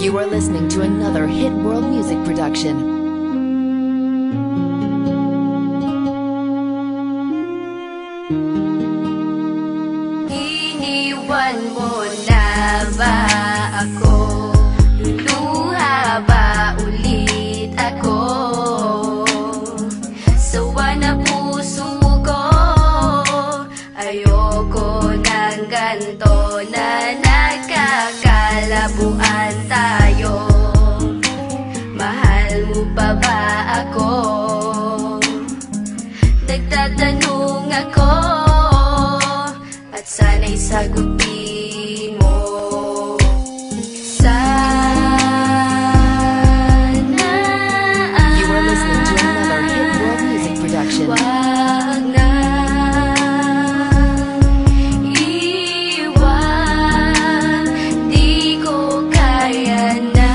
You are listening to another Hit World Music production. Iniwan mo na ba ako? Luluha ba ulit ako? Sawa na puso ko, ayoko ng ganto na nagkakalabuan tayo. Mahal mo pa ba ako? Nagtatanong ako, at sana'y sagutin mo. Sana You are listening to another Hit World Music production. wag na iwan, di ko kaya na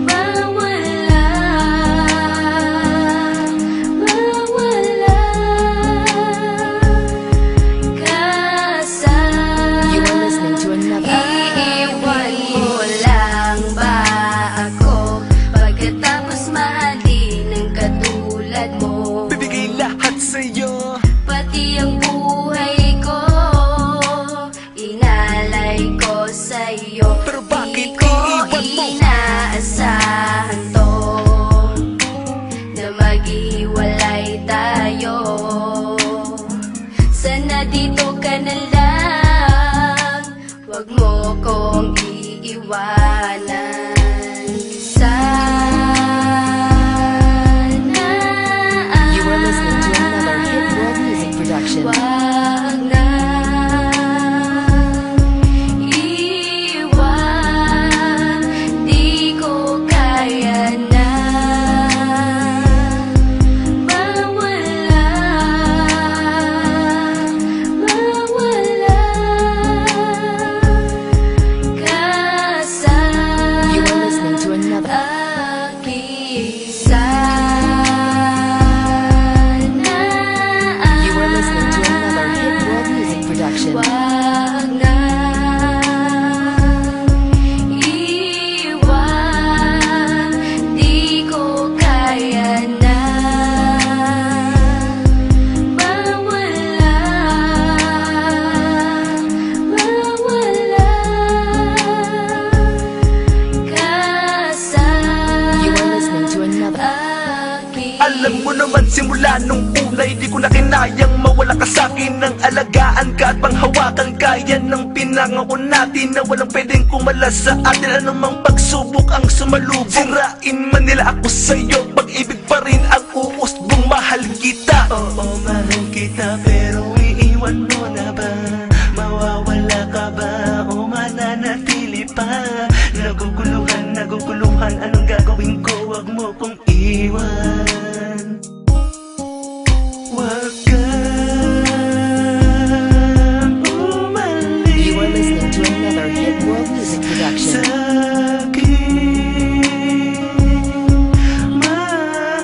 mawala, mawala ka sa You are listening to another. iiwan mo lang ba ako pagkatapos mahalin ng katulad mo? Bibigay lahat sa'yo. Pati ang buhay ko, inalay ko sa'yo. Pero bakit Di ko iiwan mo? inaasahan to, na maghiwalay tayo. Sana dito ka na lang, wag mo kong iiwanan. Sana You are listening to another Hit World Music production. wag na iwan, di ko kaya na mawala, mawala ka sa You are listening to another. aking. Sana You are listening to another Hit World Music production. wag na iwan, di ko kaya na mawala, mawala ka sa You are listening to another. aking. Alam mo naman simula nung una, hindi ko na kinayang mawala ka sa'kin. Nang alagaan ka at panghawakan ka, yan ang pinangako natin, na walang pwedeng kumalas sa atin. Anumang pagsubok ang sumalubong, sirain man nila ako sa'yo, pag-ibig pa rin ang uusbong. Mahal kita, oo, mahal kita, pero iiwan mo na ba? Mawawala ka ba o mananatili pa? Naguguluhan, naguguluhan, anong gagawin ko? Wag mo kong iwan. Wag kang umalis You are listening to another Hit World Music production. sa'kin, mahal.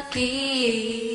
akin.